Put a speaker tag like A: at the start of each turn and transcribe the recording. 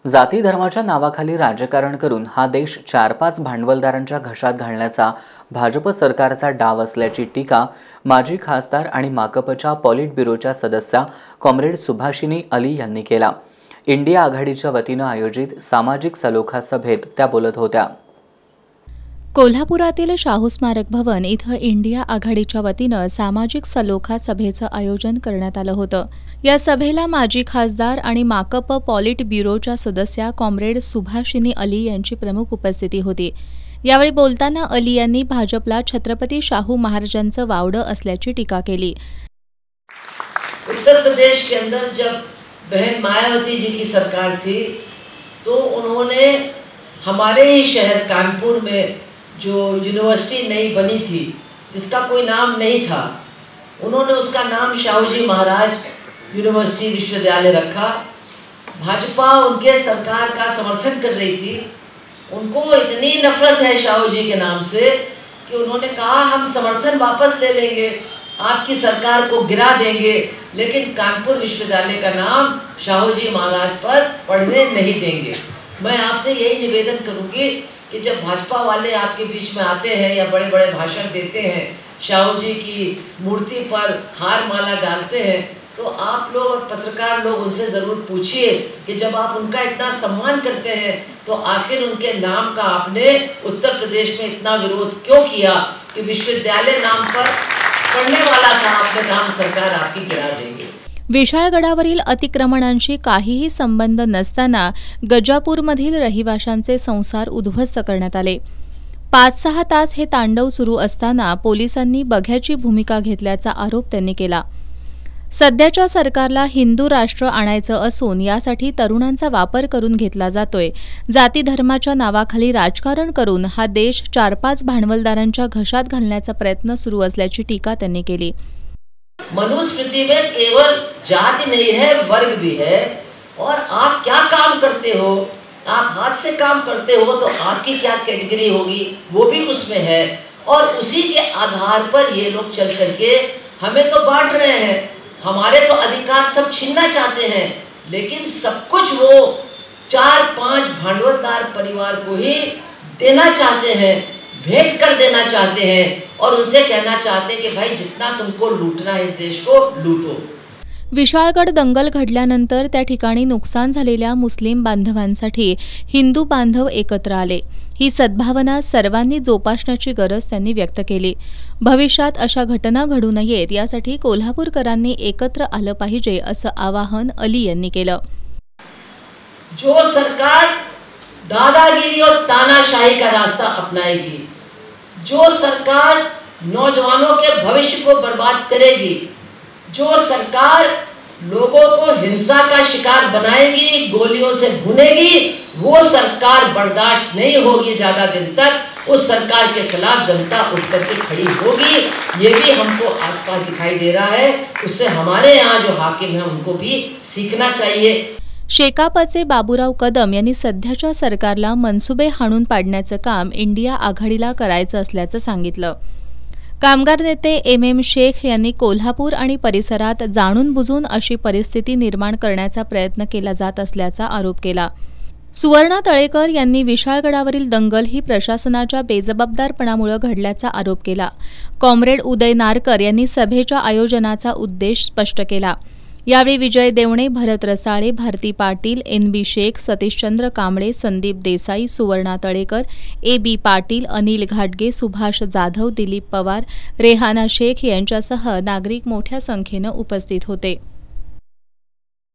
A: जाती धर्माच्या नावाखाली राजकारण करून हा देश 4-5 भांडवलदारांच्या घशात घालण्याचा भाजप सरकारचा डाव असल्याची टीका माजी खासदार आणि माकपच्या पॉलिट ब्युरोच्या सदस्या कॉम्रेड सुभाषिनी अली यांनी केला। इंडिया आघाडीच्या वतीने आयोजित सामाजिक सलोखा सभेत त्या बोलत होत्या।
B: कोल्हापुरातील शाहू स्मारक भवन इथं इंडिया आघाडीच्या वतीनं सामाजिक सलोखा सभेचं आयोजन करण्यात आलं होतं। या सभेला माजी खासदार आणि माकप पॉलिट ब्युरोच्या सदस्या कॉम्रेड सुभाषिनी अली यांची प्रमुख उपस्थिती होती। यावेळी बोलताना अली यांनी भाजपला छत्रपती शाहू महाराजांचं वावडं असल्याची टीका केली।
C: उत्तर प्रदेश के अंदर जब बहन मायावती जी की सरकार थी तो उन्होंने हमारे ही शहर कानपुर में जो यूनिवर्सिटी नई बनी थी जिसका कोई नाम नहीं था, उन्होंने उसका नाम शाहू जी महाराज यूनिवर्सिटी विश्वविद्यालय रखा। भाजपा उनके सरकार का समर्थन कर रही थी। उनको इतनी नफरत है शाहू जी के नाम से कि उन्होंने कहा हम समर्थन वापस ले लेंगे, आपकी सरकार को गिरा देंगे, लेकिन कानपुर विश्वविद्यालय का नाम शाहू जी महाराज पर पढ़ने नहीं देंगे। मैं आपसे यही निवेदन करूंगी कि जब भाजपा वाले आपके बीच में आते हैं या बड़े बड़े भाषण देते हैं, शाहू जी की मूर्ति पर हार माला डालते हैं, तो आप लोग और पत्रकार लोग उनसे ज़रूर पूछिए कि जब आप उनका इतना सम्मान करते हैं तो आखिर उनके नाम का आपने उत्तर प्रदेश में इतना विरोध क्यों किया कि विश्वविद्यालय नाम पर पढ़ने वाला था, आपने कहा हम सरकार आपकी गिरा देंगे।
B: विशाळगडावरील अतिक्रमणांशी काहीही संबंध नसताना गजापूरमधील रहिवाशांचे संसार उद्ध्वस्त करण्यात आले। 5-6 तास हे तांडव सुरू असताना पोलिसांनी बघ्याची भूमिका घेतल्याचा आरोप त्यांनी केला। सध्याच्या सरकारला हिंदू राष्ट्र आणायचं असून यासाठी तरुणांचा वापर करून घेतला जातोय। जाती धर्माच्या नावाखाली राजकारण करून हा देश 4-5 भांडवलदारांच्या घशात घालण्याचा प्रयत्न सुरू असल्याची टीका त्यांनी केली।
C: मनुस्मृति में केवल जाति नहीं है, वर्ग भी है। और आप क्या काम करते हो, आप हाथ से काम करते हो तो आपकी क्या कैटेगरी होगी वो भी उसमें है। और उसी के आधार पर ये लोग चल करके हमें तो बांट रहे हैं, हमारे तो अधिकार सब छीनना चाहते हैं, लेकिन सब कुछ वो 4-5 भांडवलदार परिवार को ही देना चाहते हैं, भेंट कर देना चाहते हैं और उनसे कहना चाहते हैं कि भाई जितना तुमको लूटना है इस देश को लूटो।
B: विशाळगड दंगल घडल्यानंतर त्या ठिकाणी नुकसान झालेल्या मुस्लिम बांधवांसाठी हिंदू बांधव एकत्र आले। ही सद्भावना सर्वांनी जोपासण्याची गरज त्यांनी व्यक्त केली। भविष्यात अशा घटना घडू नयेत यासाठी कोल्हापूरकरांनी एकत्र आलं पाहिजे असं आवाहन अली यांनी केलं।
C: जो सरकार दादागिरी और तानाशाही का रास्ता अपनाएगी, जो सरकार नौजवानों के भविष्य को बर्बाद करेगी, जो सरकार लोगों को हिंसा का शिकार बनाएगी, गोलियों से भुनेगी, वो सरकार बर्दाश्त नहीं होगी ज़्यादा दिन तक। उस सरकार के खिलाफ जनता उठ करके खड़ी होगी। ये भी हमको आसपास दिखाई दे रहा है। उससे हमारे यहाँ जो हाकिम हैं उनको भी सीखना चाहिए।
B: शेकापचे बाबूराव कदम यांनी सध्याच्या सरकारला मनसुबे हाणून पाडण्याचं काम इंडिया आघाडीला करायचं असल्याचं सांगितलं। कामगार नेते MM शेख यांनी कोल्हापूर आणि परिसरात जाणून बुजून अशी परिस्थिती निर्माण करण्याचा प्रयत्न केला जात असल्याचा आरोप केला। सुवर्णा तळेकर यांनी विशाळगडावरील दंगल ही प्रशासनाच्या बेजबाबदारपणामुळे घडल्याचा आरोप केला। कॉम्रेड उदय नारकर यांनी सभेच्या आयोजनाचा उद्देश स्पष्ट केला। यावेळी विजय देवणे, भरत रसाळे, भारती पाटील, NB शेख, सतीशचंद्र कांबळे, संदीप देसाई, सुवर्णा तळेकर, AB पाटील, अनिल घाटगे, सुभाष जाधव, दिलीप पवार, रेहाना शेख यांच्यासह नागरिक मोठ्या संख्येनं उपस्थित होते।